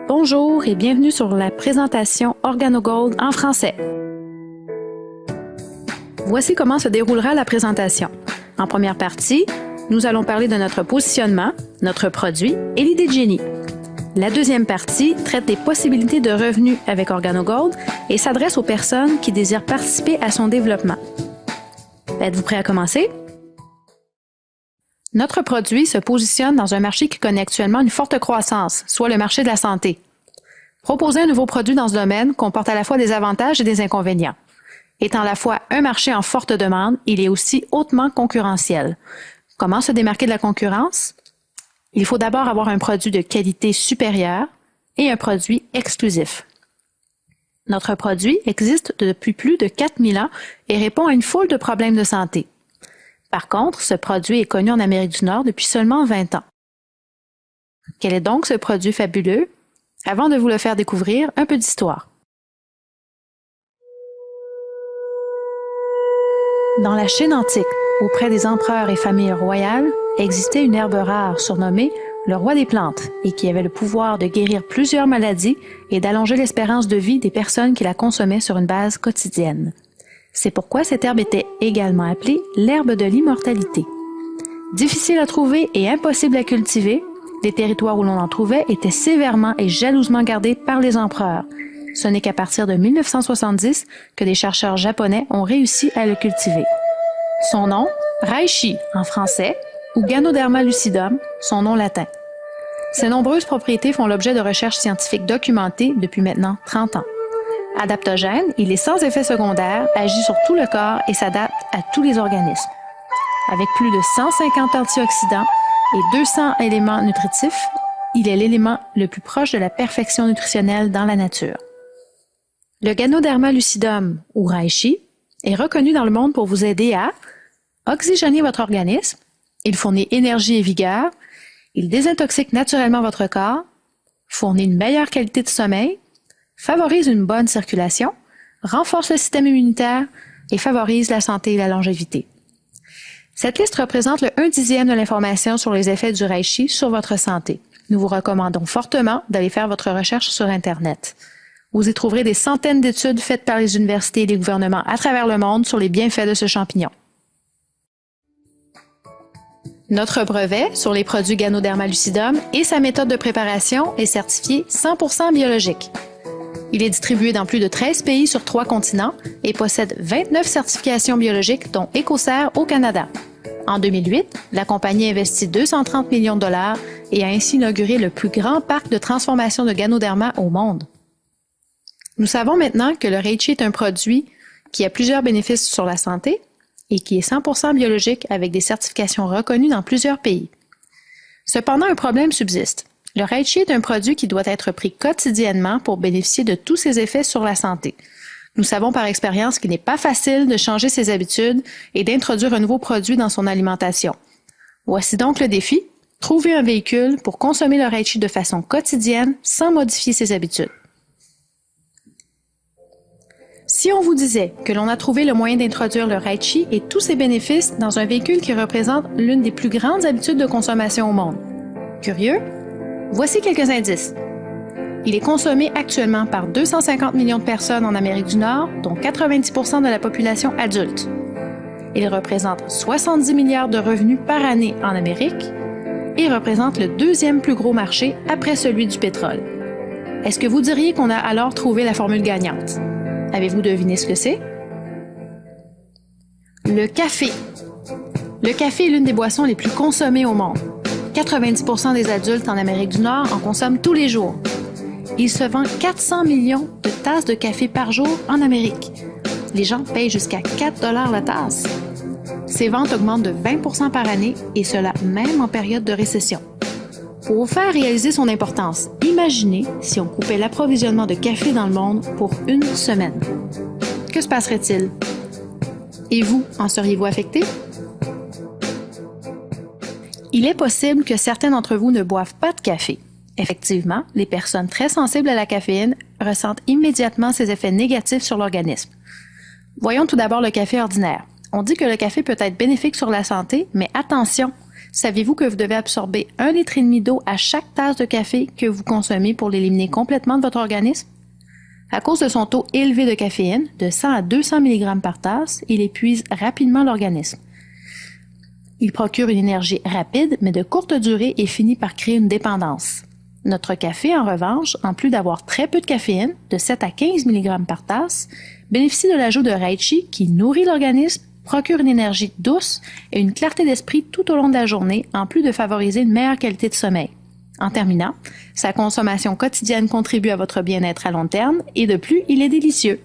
Bonjour et bienvenue sur la présentation OrganoGold en français. Voici comment se déroulera la présentation. En première partie, nous allons parler de notre positionnement, notre produit et l'idée de génie. La deuxième partie traite des possibilités de revenus avec OrganoGold et s'adresse aux personnes qui désirent participer à son développement. Êtes-vous prêt à commencer? Notre produit se positionne dans un marché qui connaît actuellement une forte croissance, soit le marché de la santé. Proposer un nouveau produit dans ce domaine comporte à la fois des avantages et des inconvénients. Étant à la fois un marché en forte demande, il est aussi hautement concurrentiel. Comment se démarquer de la concurrence? Il faut d'abord avoir un produit de qualité supérieure et un produit exclusif. Notre produit existe depuis plus de 4000 ans et répond à une foule de problèmes de santé. Par contre, ce produit est connu en Amérique du Nord depuis seulement 20 ans. Quel est donc ce produit fabuleux? Avant de vous le faire découvrir, un peu d'histoire. Dans la Chine antique, auprès des empereurs et familles royales, existait une herbe rare surnommée le roi des plantes et qui avait le pouvoir de guérir plusieurs maladies et d'allonger l'espérance de vie des personnes qui la consommaient sur une base quotidienne. C'est pourquoi cette herbe était également appelée l'herbe de l'immortalité. Difficile à trouver et impossible à cultiver, les territoires où l'on en trouvait étaient sévèrement et jalousement gardés par les empereurs. Ce n'est qu'à partir de 1970 que des chercheurs japonais ont réussi à le cultiver. Son nom, reishi en français, ou Ganoderma lucidum, son nom latin. Ses nombreuses propriétés font l'objet de recherches scientifiques documentées depuis maintenant 30 ans. Adaptogène, il est sans effet secondaire, agit sur tout le corps et s'adapte à tous les organismes. Avec plus de 150 antioxydants et 200 éléments nutritifs, il est l'élément le plus proche de la perfection nutritionnelle dans la nature. Le Ganoderma lucidum, ou reishi, est reconnu dans le monde pour vous aider à oxygéner votre organisme, il fournit énergie et vigueur, il désintoxique naturellement votre corps, fournit une meilleure qualité de sommeil, favorise une bonne circulation, renforce le système immunitaire et favorise la santé et la longévité. Cette liste représente le 1/10 de l'information sur les effets du reishi sur votre santé. Nous vous recommandons fortement d'aller faire votre recherche sur Internet. Vous y trouverez des centaines d'études faites par les universités et les gouvernements à travers le monde sur les bienfaits de ce champignon. Notre brevet sur les produits Ganoderma lucidum et sa méthode de préparation est certifié 100% biologique. Il est distribué dans plus de 13 pays sur 3 continents et possède 29 certifications biologiques, dont Écocert au Canada. En 2008, la compagnie investit 230 millions de dollars et a ainsi inauguré le plus grand parc de transformation de Ganoderma au monde. Nous savons maintenant que le reishi est un produit qui a plusieurs bénéfices sur la santé et qui est 100% biologique avec des certifications reconnues dans plusieurs pays. Cependant, un problème subsiste. Le reishi est un produit qui doit être pris quotidiennement pour bénéficier de tous ses effets sur la santé. Nous savons par expérience qu'il n'est pas facile de changer ses habitudes et d'introduire un nouveau produit dans son alimentation. Voici donc le défi, trouver un véhicule pour consommer le reishi de façon quotidienne sans modifier ses habitudes. Si on vous disait que l'on a trouvé le moyen d'introduire le reishi et tous ses bénéfices dans un véhicule qui représente l'une des plus grandes habitudes de consommation au monde. Curieux? Voici quelques indices. Il est consommé actuellement par 250 millions de personnes en Amérique du Nord, dont 90% de la population adulte. Il représente 70 milliards de revenus par année en Amérique et représente le deuxième plus gros marché après celui du pétrole. Est-ce que vous diriez qu'on a alors trouvé la formule gagnante? Avez-vous deviné ce que c'est? Le café. Le café est l'une des boissons les plus consommées au monde. 90% des adultes en Amérique du Nord en consomment tous les jours. Il se vend 400 millions de tasses de café par jour en Amérique. Les gens payent jusqu'à 4 $ la tasse. Ces ventes augmentent de 20% par année et cela même en période de récession. Pour vous faire réaliser son importance, imaginez si on coupait l'approvisionnement de café dans le monde pour une semaine. Que se passerait-il? Et vous, en seriez-vous affecté? Il est possible que certains d'entre vous ne boivent pas de café. Effectivement, les personnes très sensibles à la caféine ressentent immédiatement ses effets négatifs sur l'organisme. Voyons tout d'abord le café ordinaire. On dit que le café peut être bénéfique sur la santé, mais attention, Saviez-vous que vous devez absorber 1,5 litre d'eau à chaque tasse de café que vous consommez pour l'éliminer complètement de votre organisme? À cause de son taux élevé de caféine, de 100 à 200 mg par tasse, il épuise rapidement l'organisme. Il procure une énergie rapide, mais de courte durée et finit par créer une dépendance. Notre café, en revanche, en plus d'avoir très peu de caféine, de 7 à 15 mg par tasse, bénéficie de l'ajout de reishi qui nourrit l'organisme, procure une énergie douce et une clarté d'esprit tout au long de la journée, en plus de favoriser une meilleure qualité de sommeil. En terminant, sa consommation quotidienne contribue à votre bien-être à long terme et de plus, il est délicieux.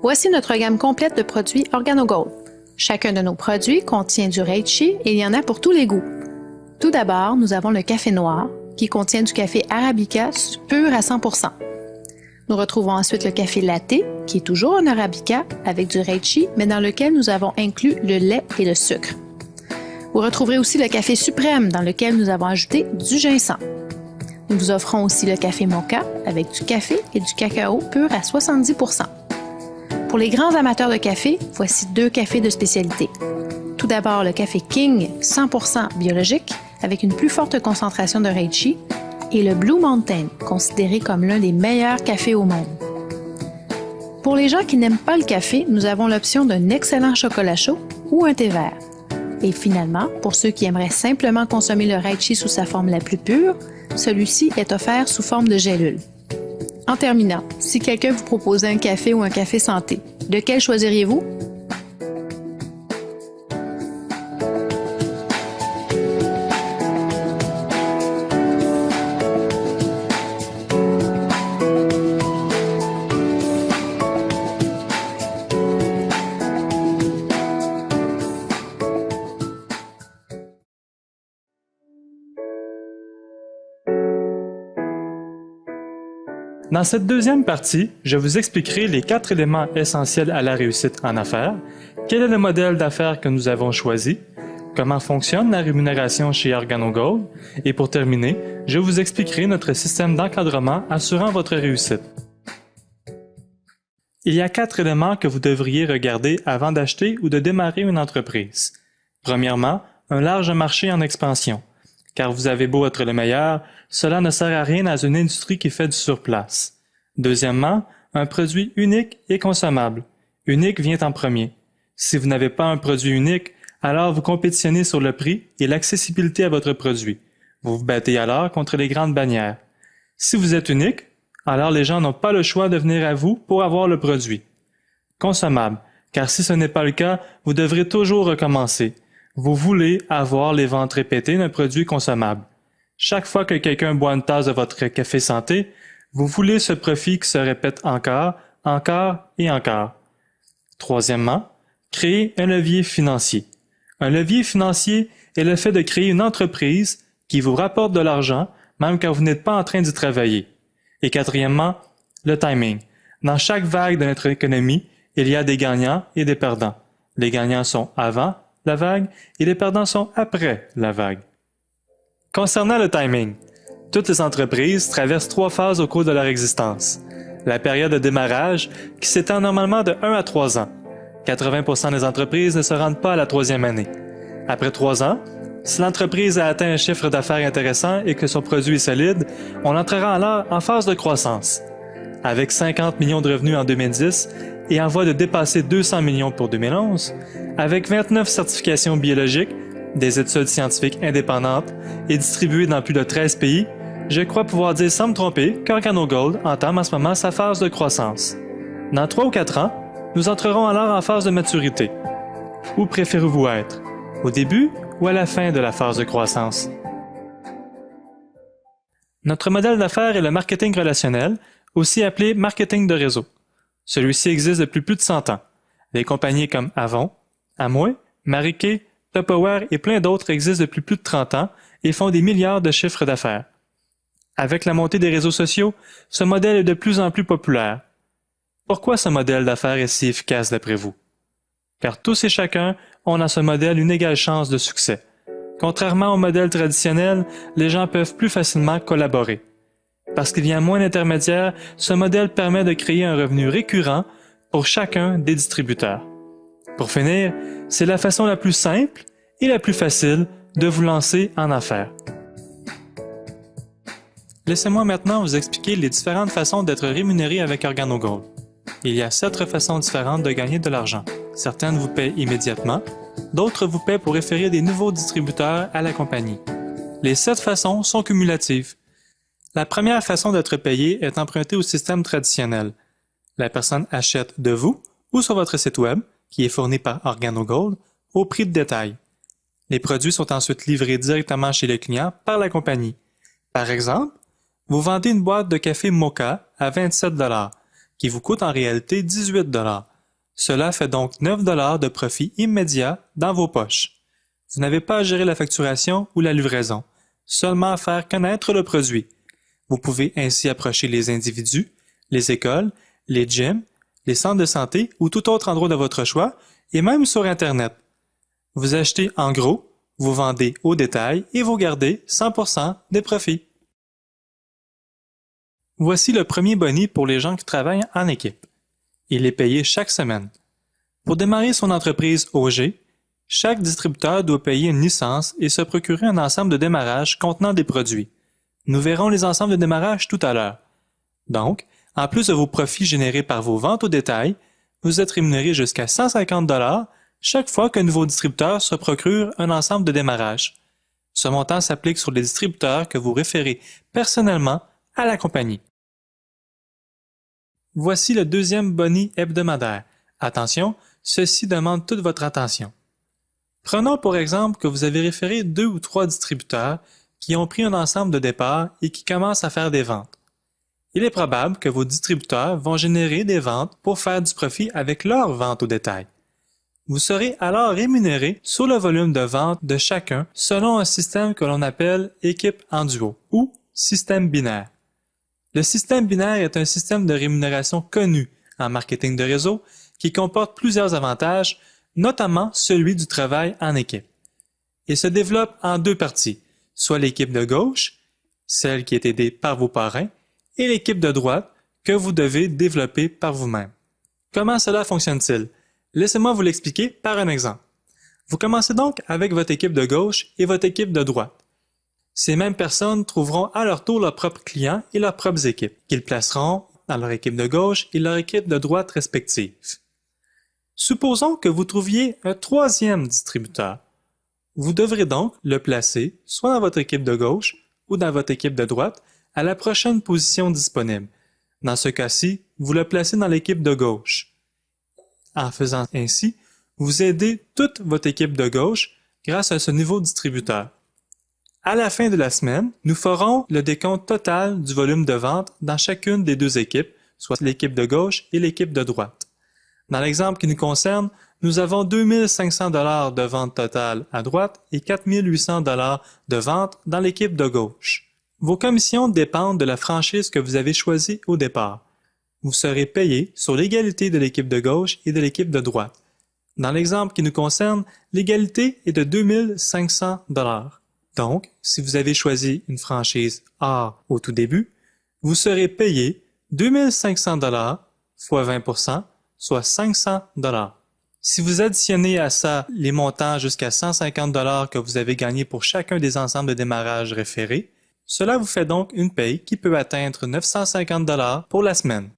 Voici notre gamme complète de produits OrganoGold. Chacun de nos produits contient du reishi et il y en a pour tous les goûts. Tout d'abord, nous avons le café noir, qui contient du café arabica pur à 100%. Nous retrouvons ensuite le café latte, qui est toujours un arabica avec du reishi, mais dans lequel nous avons inclus le lait et le sucre. Vous retrouverez aussi le café suprême, dans lequel nous avons ajouté du ginseng. Nous vous offrons aussi le café mocha, avec du café et du cacao pur à 70%. Pour les grands amateurs de café, voici 2 cafés de spécialité. Tout d'abord, le café King 100% biologique, avec une plus forte concentration de reishi, et le Blue Mountain, considéré comme l'un des meilleurs cafés au monde. Pour les gens qui n'aiment pas le café, nous avons l'option d'un excellent chocolat chaud ou un thé vert. Et finalement, pour ceux qui aimeraient simplement consommer le reishi sous sa forme la plus pure, celui-ci est offert sous forme de gélule. En terminant, si quelqu'un vous proposait un café ou un café santé, lequel choisiriez-vous? Dans cette deuxième partie, je vous expliquerai les 4 éléments essentiels à la réussite en affaires, quel est le modèle d'affaires que nous avons choisi, comment fonctionne la rémunération chez OrganoGold, et pour terminer, je vous expliquerai notre système d'encadrement assurant votre réussite. Il y a 4 éléments que vous devriez regarder avant d'acheter ou de démarrer une entreprise. Premièrement, un large marché en expansion. Car vous avez beau être le meilleur, cela ne sert à rien dans une industrie qui fait du surplace. Deuxièmement, un produit unique et consommable. Unique vient en premier. Si vous n'avez pas un produit unique, alors vous compétitionnez sur le prix et l'accessibilité à votre produit. Vous vous battez alors contre les grandes bannières. Si vous êtes unique, alors les gens n'ont pas le choix de venir à vous pour avoir le produit. Consommable, car si ce n'est pas le cas, vous devrez toujours recommencer. Vous voulez avoir les ventes répétées d'un produit consommable. Chaque fois que quelqu'un boit une tasse de votre café santé, vous voulez ce profit qui se répète encore, encore et encore. Troisièmement, créer un levier financier. Un levier financier est le fait de créer une entreprise qui vous rapporte de l'argent, même quand vous n'êtes pas en train d'y travailler. Et quatrièmement, le timing. Dans chaque vague de notre économie, il y a des gagnants et des perdants. Les gagnants sont avant la vague et les perdants sont après la vague. Concernant le timing, toutes les entreprises traversent 3 phases au cours de leur existence. La période de démarrage, qui s'étend normalement de 1 à 3 ans. 80% des entreprises ne se rendent pas à la 3e année. Après 3 ans, si l'entreprise a atteint un chiffre d'affaires intéressant et que son produit est solide, on entrera alors en phase de croissance. Avec 50 millions de revenus en 2010 et en voie de dépasser 200 millions pour 2011, avec 29 certifications biologiques, des études scientifiques indépendantes et distribuées dans plus de 13 pays, je crois pouvoir dire sans me tromper qu'OrganoGold entame en ce moment sa phase de croissance. Dans 3 ou 4 ans, nous entrerons alors en phase de maturité. Où préférez-vous être? Au début ou à la fin de la phase de croissance? Notre modèle d'affaires est le marketing relationnel, aussi appelé marketing de réseau. Celui-ci existe depuis plus de 100 ans. Des compagnies comme Avon, Amway, Marie Kay, Tupperware et plein d'autres existent depuis plus de 30 ans et font des milliards de chiffres d'affaires. Avec la montée des réseaux sociaux, ce modèle est de plus en plus populaire. Pourquoi ce modèle d'affaires est si efficace d'après vous? Car tous et chacun ont dans ce modèle une égale chance de succès. Contrairement au modèle traditionnel, les gens peuvent plus facilement collaborer. Parce qu'il y a moins d'intermédiaires, ce modèle permet de créer un revenu récurrent pour chacun des distributeurs. Pour finir, c'est la façon la plus simple et la plus facile de vous lancer en affaires. Laissez-moi maintenant vous expliquer les différentes façons d'être rémunéré avec OrganoGold. Il y a 7 façons différentes de gagner de l'argent. Certaines vous paient immédiatement, d'autres vous paient pour référer des nouveaux distributeurs à la compagnie. Les 7 façons sont cumulatives. La première façon d'être payé est empruntée au système traditionnel. La personne achète de vous ou sur votre site web, qui est fourni par OrganoGold, au prix de détail. Les produits sont ensuite livrés directement chez le client par la compagnie. Par exemple, vous vendez une boîte de café Moka à 27 $, qui vous coûte en réalité 18 $. Cela fait donc 9 $ de profit immédiat dans vos poches. Vous n'avez pas à gérer la facturation ou la livraison, seulement à faire connaître le produit. Vous pouvez ainsi approcher les individus, les écoles, les gyms, les centres de santé ou tout autre endroit de votre choix, et même sur Internet. Vous achetez en gros, vous vendez au détail et vous gardez 100% des profits. Voici le premier boni pour les gens qui travaillent en équipe. Il est payé chaque semaine. Pour démarrer son entreprise OG, chaque distributeur doit payer une licence et se procurer un ensemble de démarrage contenant des produits. Nous verrons les ensembles de démarrage tout à l'heure. Donc, en plus de vos profits générés par vos ventes au détail, vous êtes rémunéré jusqu'à 150 $ chaque fois qu'un nouveau distributeur se procure un ensemble de démarrage. Ce montant s'applique sur les distributeurs que vous référez personnellement à la compagnie. Voici le deuxième boni hebdomadaire. Attention, ceci demande toute votre attention. Prenons pour exemple que vous avez référé 2 ou 3 distributeurs qui ont pris un ensemble de départ et qui commencent à faire des ventes. Il est probable que vos distributeurs vont générer des ventes pour faire du profit avec leurs ventes au détail. Vous serez alors rémunéré sur le volume de vente de chacun selon un système que l'on appelle équipe en duo ou système binaire. Le système binaire est un système de rémunération connu en marketing de réseau qui comporte plusieurs avantages, notamment celui du travail en équipe. Il se développe en 2 parties, soit l'équipe de gauche, celle qui est aidée par vos parrains, et l'équipe de droite que vous devez développer par vous-même. Comment cela fonctionne-t-il? Laissez-moi vous l'expliquer par un exemple. Vous commencez donc avec votre équipe de gauche et votre équipe de droite. Ces mêmes personnes trouveront à leur tour leurs propres clients et leurs propres équipes, qu'ils placeront dans leur équipe de gauche et leur équipe de droite respective. Supposons que vous trouviez un 3e distributeur. Vous devrez donc le placer soit dans votre équipe de gauche ou dans votre équipe de droite à la prochaine position disponible. Dans ce cas-ci, vous le placez dans l'équipe de gauche. En faisant ainsi, vous aidez toute votre équipe de gauche grâce à ce nouveau distributeur. À la fin de la semaine, nous ferons le décompte total du volume de vente dans chacune des 2 équipes, soit l'équipe de gauche et l'équipe de droite. Dans l'exemple qui nous concerne, nous avons 2 500 $ de vente totale à droite et 4 800 $ de vente dans l'équipe de gauche. Vos commissions dépendent de la franchise que vous avez choisie au départ. Vous serez payé sur l'égalité de l'équipe de gauche et de l'équipe de droite. Dans l'exemple qui nous concerne, l'égalité est de 2 500 $. Donc, si vous avez choisi une franchise A au tout début, vous serez payé 2 500 $ fois 20%, soit 500 $. Si vous additionnez à ça les montants jusqu'à 150 $ que vous avez gagnés pour chacun des ensembles de démarrage référés, cela vous fait donc une paye qui peut atteindre 950 $ pour la semaine.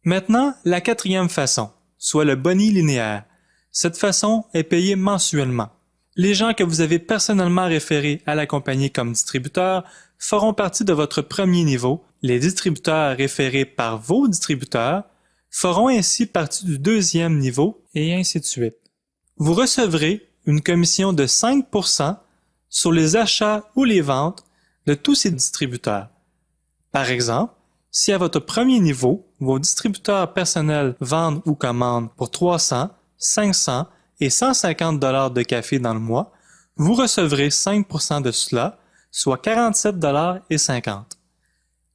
Maintenant, la 4e façon, soit le boni linéaire. Cette façon est payée mensuellement. Les gens que vous avez personnellement référés à la compagnie comme distributeurs feront partie de votre premier niveau. Les distributeurs référés par vos distributeurs feront ainsi partie du 2e niveau et ainsi de suite. Vous recevrez une commission de 5% sur les achats ou les ventes de tous ces distributeurs. Par exemple, si à votre premier niveau, vos distributeurs personnels vendent ou commandent pour 300, 500 et 150 $ de café dans le mois, vous recevrez 5% de cela, soit 47,50 $.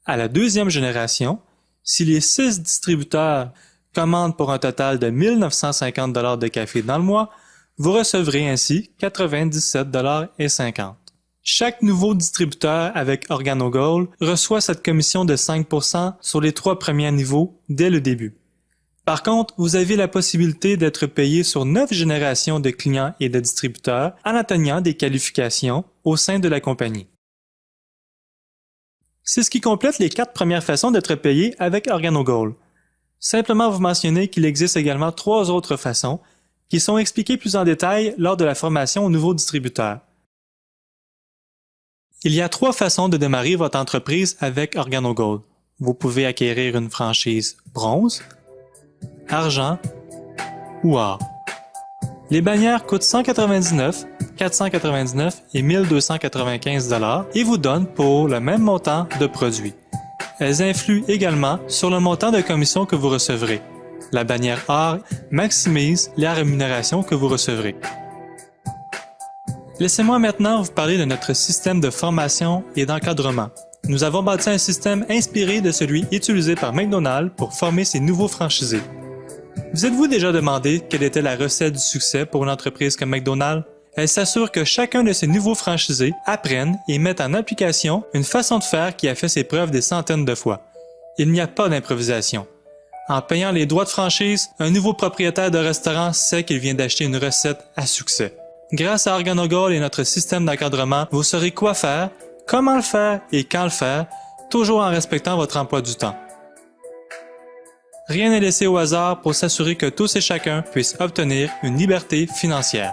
À la 2e génération, si les 6 distributeurs commandent pour un total de 1 950 $ de café dans le mois, vous recevrez ainsi 97,50 $. Chaque nouveau distributeur avec OrganoGold reçoit cette commission de 5% sur les 3 premiers niveaux dès le début. Par contre, vous avez la possibilité d'être payé sur 9 générations de clients et de distributeurs en atteignant des qualifications au sein de la compagnie. C'est ce qui complète les 4 premières façons d'être payé avec OrganoGold. Simplement vous mentionner qu'il existe également 3 autres façons qui sont expliquées plus en détail lors de la formation aux nouveaux distributeurs. Il y a 3 façons de démarrer votre entreprise avec OrganoGold. Vous pouvez acquérir une franchise bronze, argent ou or. Les bannières coûtent 199, 499 et 1295 $ et vous donnent pour le même montant de produits. Elles influent également sur le montant de commission que vous recevrez. La bannière or maximise la rémunération que vous recevrez. Laissez-moi maintenant vous parler de notre système de formation et d'encadrement. Nous avons bâti un système inspiré de celui utilisé par McDonald's pour former ses nouveaux franchisés. Vous êtes-vous déjà demandé quelle était la recette du succès pour une entreprise comme McDonald's? Elle s'assure que chacun de ses nouveaux franchisés apprenne et mette en application une façon de faire qui a fait ses preuves des centaines de fois. Il n'y a pas d'improvisation. En payant les droits de franchise, un nouveau propriétaire de restaurant sait qu'il vient d'acheter une recette à succès. Grâce à OrganoGold et notre système d'encadrement, vous saurez quoi faire, comment le faire et quand le faire, toujours en respectant votre emploi du temps. Rien n'est laissé au hasard pour s'assurer que tous et chacun puissent obtenir une liberté financière.